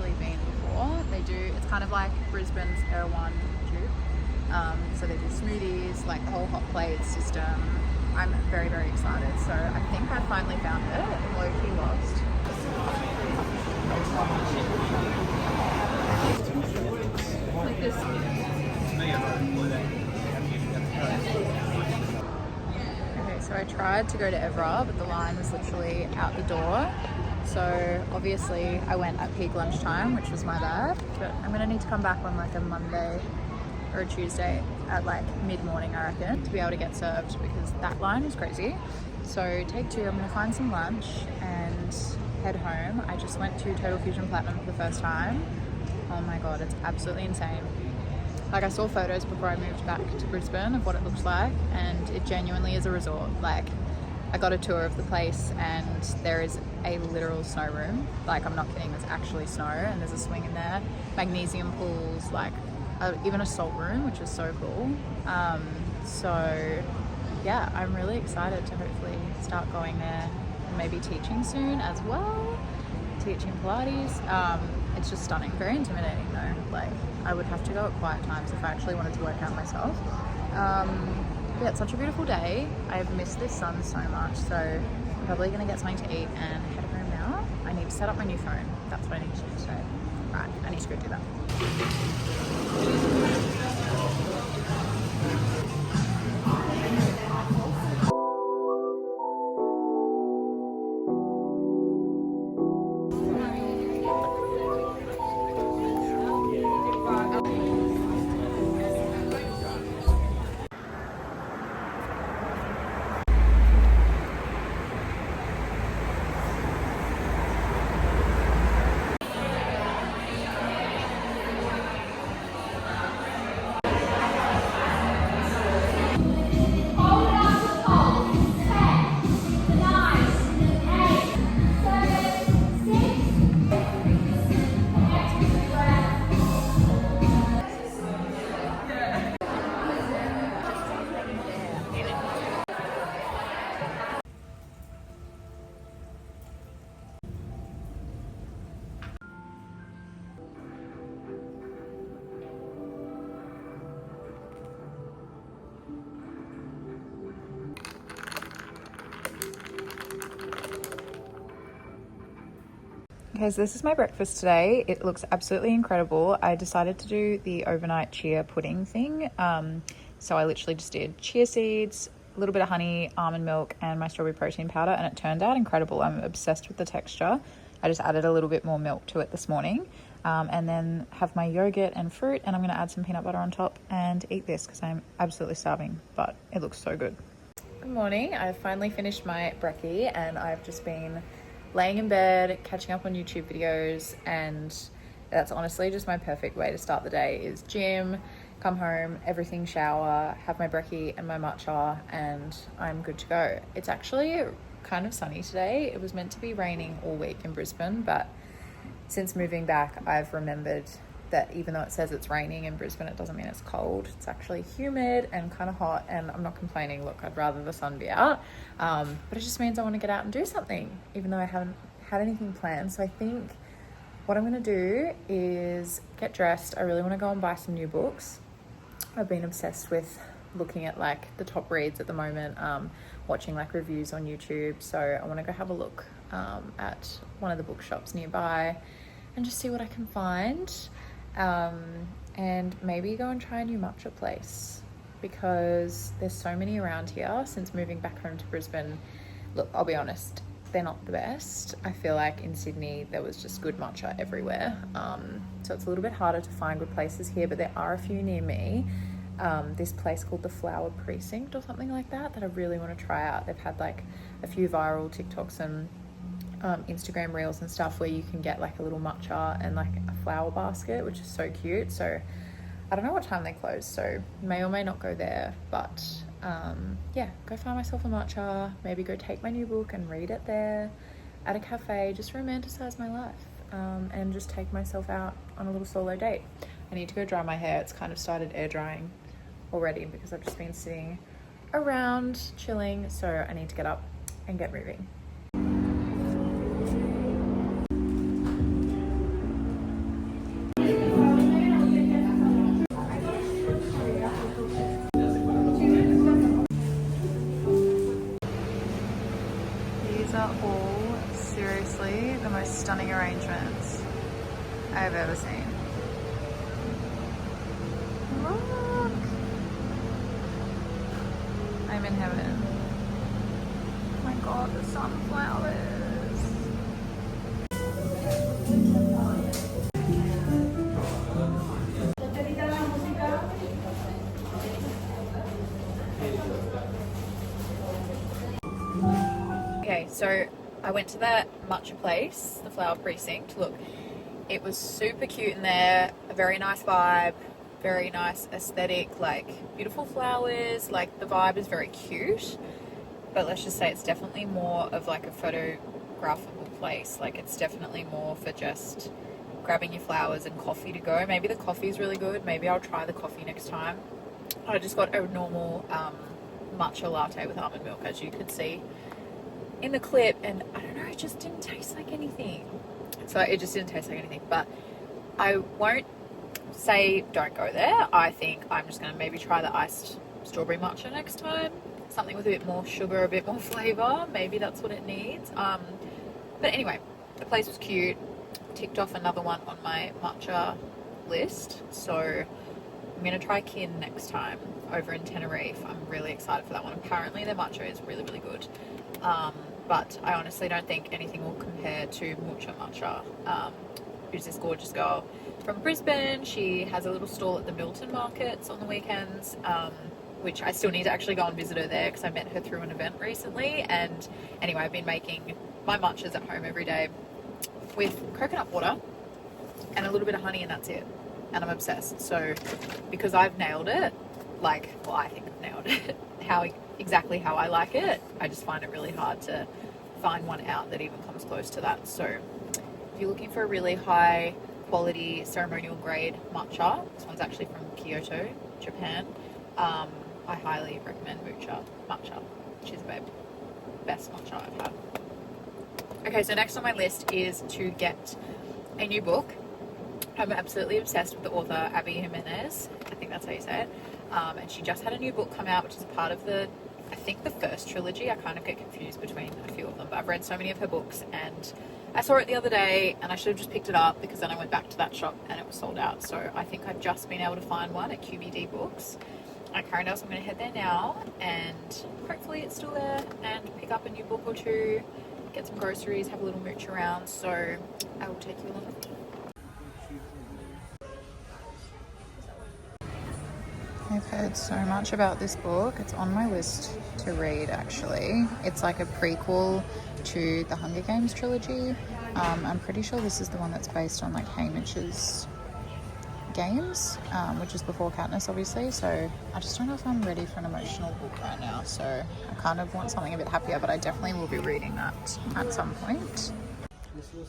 actually been before. They do, it's kind of like Brisbane's Erewhon Tube. So they do smoothies, like the whole hot plate system. I'm very, very excited. So I think I finally found it. Low-key lost. Like this. Okay, so I tried to go to Evra, but the line was literally out the door. So obviously I went at peak lunchtime, which was my bad, but I'm gonna need to come back on like a Monday or a Tuesday at like mid-morning, I reckon, to be able to get served, because that line was crazy. So take two, I'm gonna find some lunch and head home. I just went to Total Fusion Platinum for the first time. Oh my God, it's absolutely insane. Like, I saw photos before I moved back to Brisbane of what it looks like, and it genuinely is a resort. Like, I got a tour of the place and there is a literal snow room. Like, I'm not kidding, there's actually snow, and there's a swing in there, magnesium pools, like even a salt room, which is so cool. So yeah, I'm really excited to hopefully start going there and maybe teaching soon as well, teaching Pilates. It's just stunning, very intimidating though. Like, I would have to go at quiet times if I actually wanted to work out myself. Yeah, it's such a beautiful day. I've missed this sun so much, so I'm probably gonna get something to eat and head home now. I need to set up my new phone. That's what I need to do today. Right, I need to go do that. Okay, so this is my breakfast today. It looks absolutely incredible. I decided to do the overnight chia pudding thing. So I literally just did chia seeds, a little bit of honey, almond milk, and my strawberry protein powder, and it turned out incredible. I'm obsessed with the texture. I just added a little bit more milk to it this morning, and then have my yogurt and fruit, and I'm gonna add some peanut butter on top and eat this because I'm absolutely starving, but it looks so good. Good morning. I've finally finished my brekkie, and I've just been laying in bed, catching up on YouTube videos, and that's honestly just my perfect way to start the day. Is gym, come home, everything, shower, have my brekkie and my matcha, and I'm good to go. It's actually kind of sunny today. It was meant to be raining all week in Brisbane, but since moving back, I've remembered that even though it says it's raining in Brisbane, it doesn't mean it's cold. It's actually humid and kind of hot, and I'm not complaining. Look, I'd rather the sun be out, but it just means I want to get out and do something, even though I haven't had anything planned. So I think what I'm going to do is get dressed. I really want to go and buy some new books. I've been obsessed with looking at like the top reads at the moment, watching like reviews on YouTube. So I want to go have a look at one of the bookshops nearby and just see what I can find. And maybe go and try a new matcha place, because there's so many around here since moving back home to Brisbane. Look, I'll be honest, they're not the best. I feel like in Sydney there was just good matcha everywhere, so it's a little bit harder to find good places here, but there are a few near me. This place called the Flower Precinct or something like that I really want to try out. They've had like a few viral TikToks and Instagram reels and stuff where you can get like a little matcha and like a flower basket, which is so cute. So I don't know what time they close, so may or may not go there, but yeah, go find myself a matcha, maybe go take my new book and read it there at a cafe, just romanticize my life, and just take myself out on a little solo date. I need to go dry my hair. It's kind of started air drying already because I've just been sitting around chilling, so I need to get up and get moving. stunning arrangements I've ever seen. Look! I'm in heaven. Oh my god, the sunflowers. Okay, so I went to that matcha place, the flower precinct. Look, it was super cute in there, a very nice vibe, very nice aesthetic, like beautiful flowers, like the vibe is very cute. But let's just say it's definitely more of like a photographable place. Like it's definitely more for just grabbing your flowers and coffee to go. Maybe the coffee is really good. Maybe I'll try the coffee next time. I just got a normal matcha latte with almond milk, as you could see in the clip, and I don't know, it just didn't taste like anything. So it just didn't taste like anything, but I won't say don't go there. I think I'm just going to maybe try the iced strawberry matcha next time. Something with a bit more sugar, a bit more flavour. Maybe that's what it needs. But anyway, the place was cute. Ticked off another one on my matcha list. So I'm going to try Kin next time over in Tenerife. I'm really excited for that one. Apparently their matcha is really, really good. But I honestly don't think anything will compare to Mucha Matcha, who's this gorgeous girl from Brisbane. She has a little stall at the Milton markets on the weekends, which I still need to actually go and visit her there because I met her through an event recently. And anyway, I've been making my matchas at home every day with coconut water and a little bit of honey, and that's it. And I'm obsessed. So because I've nailed it, like, well, I think I've nailed it, exactly how I like it, I just find it really hard to find one out that even comes close to that. So if you're looking for a really high quality ceremonial grade matcha, this one's actually from Kyoto, Japan, I highly recommend Mucha Matcha. She's a babe. Best matcha I've had. Okay, so next on my list is to get a new book. I'm absolutely obsessed with the author Abby Jimenez. I think that's how you say it. And she just had a new book come out, which is a part of I think the first trilogy. I kind of get confused between a few of them, but I've read so many of her books, and I saw it the other day and I should have just picked it up because then I went back to that shop and it was sold out. So I think I've just been able to find one at QBD Books at Carindale, so I'm going to head there now and hopefully it's still there and pick up a new book or two, get some groceries, have a little mooch around. So I will take you along with me. I've heard so much about this book. It's on my list to read, actually. It's like a prequel to the Hunger Games trilogy. I'm pretty sure this is the one that's based on like Haymitch's games, which is before Katniss, obviously. So I just don't know if I'm ready for an emotional book right now. So I kind of want something a bit happier, but I definitely will be reading that at some point.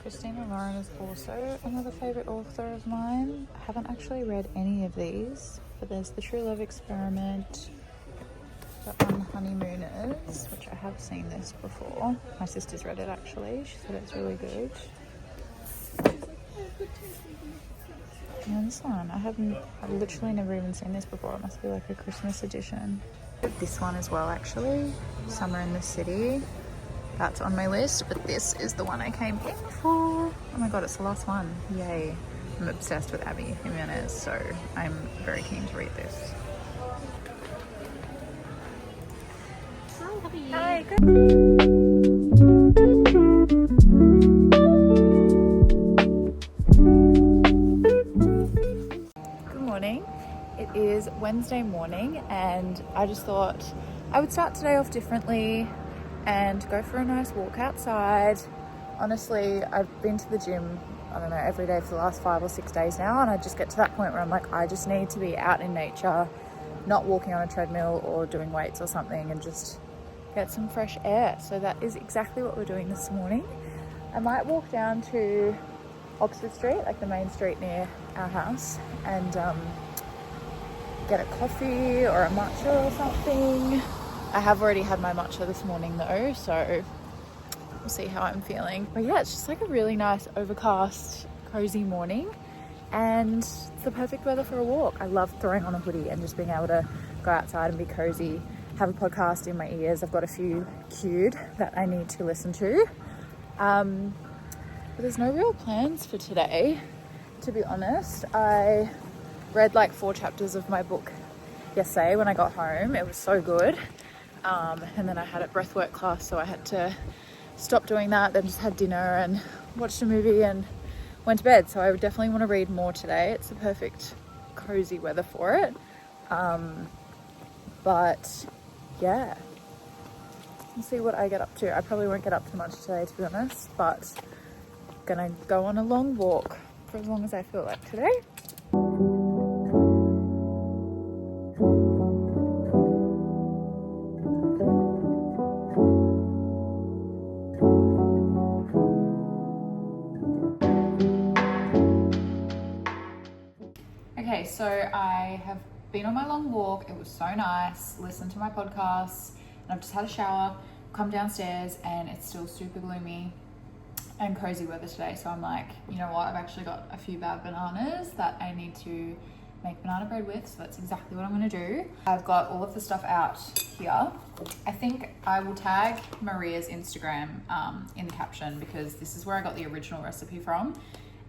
Christina Lauren is also another favourite author of mine. I haven't actually read any of these, but there's The True Love Experiment, The Unhoneymooners, which I have seen this before. My sister's read it actually. She said it's really good. And this one, I've literally never even seen this before. It must be like a Christmas edition. This one as well, actually, Summer in the City. That's on my list, but this is the one I came in for. Oh my god, it's the last one. Yay. I'm obsessed with Abby Jimenez, so I'm very keen to read this. Hi, how are you? Hi, good. Good morning. It is Wednesday morning and I just thought I would start today off differently and go for a nice walk outside. Honestly, I've been to the gym, I don't know, every day for the last 5 or 6 days now, and I just get to that point where I'm like, I just need to be out in nature, not walking on a treadmill or doing weights or something, and just get some fresh air. So that is exactly what we're doing this morning. I might walk down to Oxford Street, like the main street near our house, and get a coffee or a matcha or something. I have already had my matcha this morning though, so we'll see how I'm feeling. But yeah, it's just like a really nice overcast, cozy morning, and it's the perfect weather for a walk. I love throwing on a hoodie and just being able to go outside and be cozy, have a podcast in my ears. I've got a few queued that I need to listen to. But there's no real plans for today, to be honest. I read like 4 chapters of my book yesterday when I got home. It was so good. And then I had a breathwork class, so I had to stop doing that, then just had dinner and watched a movie and went to bed. So I would definitely want to read more today. It's the perfect cozy weather for it. But yeah, we'll see what I get up to. I probably won't get up to much today, to be honest, but gonna go on a long walk for as long as I feel like today. Okay, so I have been on my long walk. It was so nice. Listened to my podcasts, and I've just had a shower, come downstairs, and it's still super gloomy and cozy weather today. So I'm like, you know what? I've actually got a few bad bananas that I need to make banana bread with. So that's exactly what I'm gonna do. I've got all of the stuff out here. I think I will tag Maria's Instagram in the caption, because this is where I got the original recipe from.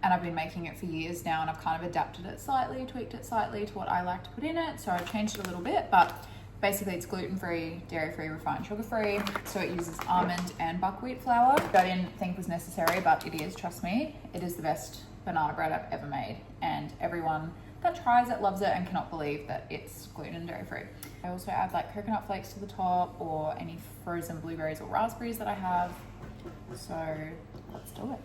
And I've been making it for years now, and I've kind of adapted it slightly, tweaked it slightly to what I like to put in it. So I've changed it a little bit, but basically it's gluten-free, dairy-free, refined sugar-free. So it uses almond and buckwheat flour, which I didn't think was necessary, but it is, trust me. It is the best banana bread I've ever made. And everyone that tries it loves it and cannot believe that it's gluten and dairy-free. I also add like coconut flakes to the top, or any frozen blueberries or raspberries that I have. So let's do it.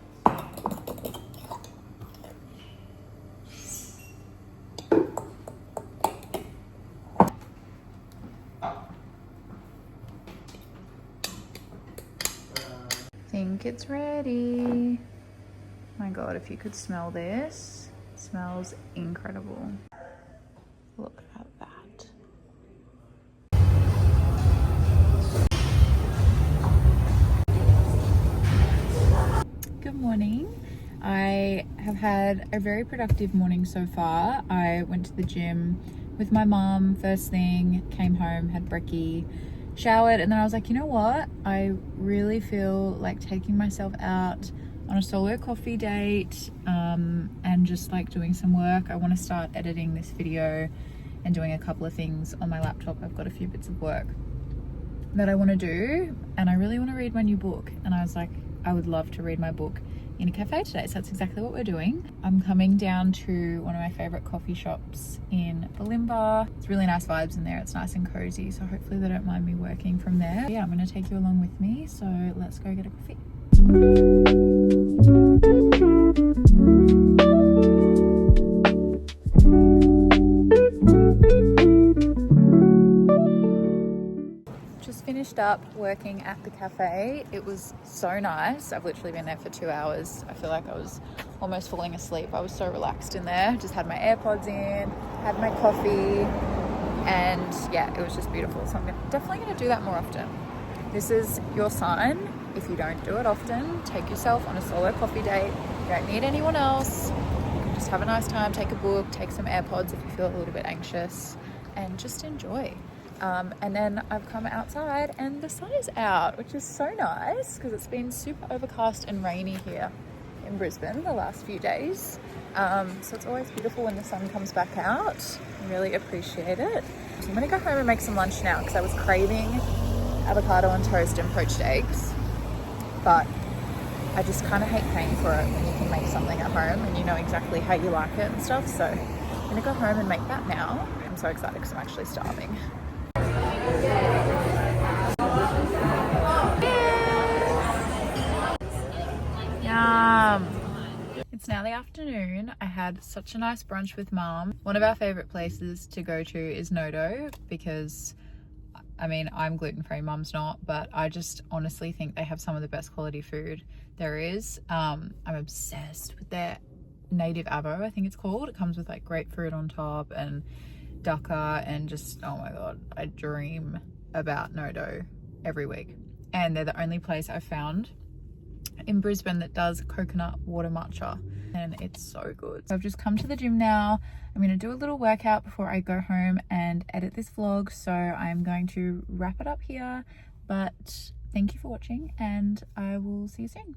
Think it's ready. My God, if you could smell this, it smells incredible. Look at that. Good morning. I have had a very productive morning so far. I went to the gym with my mum first thing, came home, had brekkie, showered, and then I was like, you know what? I really feel like taking myself out on a solo coffee date and just like doing some work. I want to start editing this video and doing a couple of things on my laptop. I've got a few bits of work that I want to do, and I really want to read my new book. And I was like, I would love to read my book in a cafe today, so that's exactly what we're doing. I'm coming down to one of my favorite coffee shops in Bulimba. It's really nice vibes in there. It's nice and cozy, so hopefully they don't mind me working from there. Yeah, I'm going to take you along with me, so let's go get a coffee. Just finished up working at the cafe. It was so nice. I've literally been there for 2 hours. I feel like I was almost falling asleep. I was so relaxed in there. Just had my AirPods in, had my coffee, and yeah, it was just beautiful. So I'm definitely going to do that more often. This is your sign. If you don't do it often, take yourself on a solo coffee date. You don't need anyone else. You can just have a nice time, take a book, take some AirPods if you feel a little bit anxious, and just enjoy. And then I've come outside and the sun is out, which is so nice because it's been super overcast and rainy here in Brisbane the last few days. So it's always beautiful when the sun comes back out. I really appreciate it. So I'm gonna go home and make some lunch now because I was craving avocado on toast and poached eggs, but I just kind of hate paying for it when you can make something at home and you know exactly how you like it and stuff. So I'm gonna go home and make that now. I'm so excited because I'm actually starving. Yum! It's now the afternoon. I had such a nice brunch with Mum. One of our favorite places to go to is Nodo because, I mean, I'm gluten-free, Mum's not, but I just honestly think they have some of the best quality food there is. I'm obsessed with their native avo, I think it's called. It comes with like grapefruit on top and dukkha, and just, oh my God, I dream about Nodo every week. And they're the only place I've found in Brisbane that does coconut water matcha, and it's so good. So I've just come to the gym now. I'm going to do a little workout before I go home and edit this vlog, so I'm going to wrap it up here. But thank you for watching, and I will see you soon.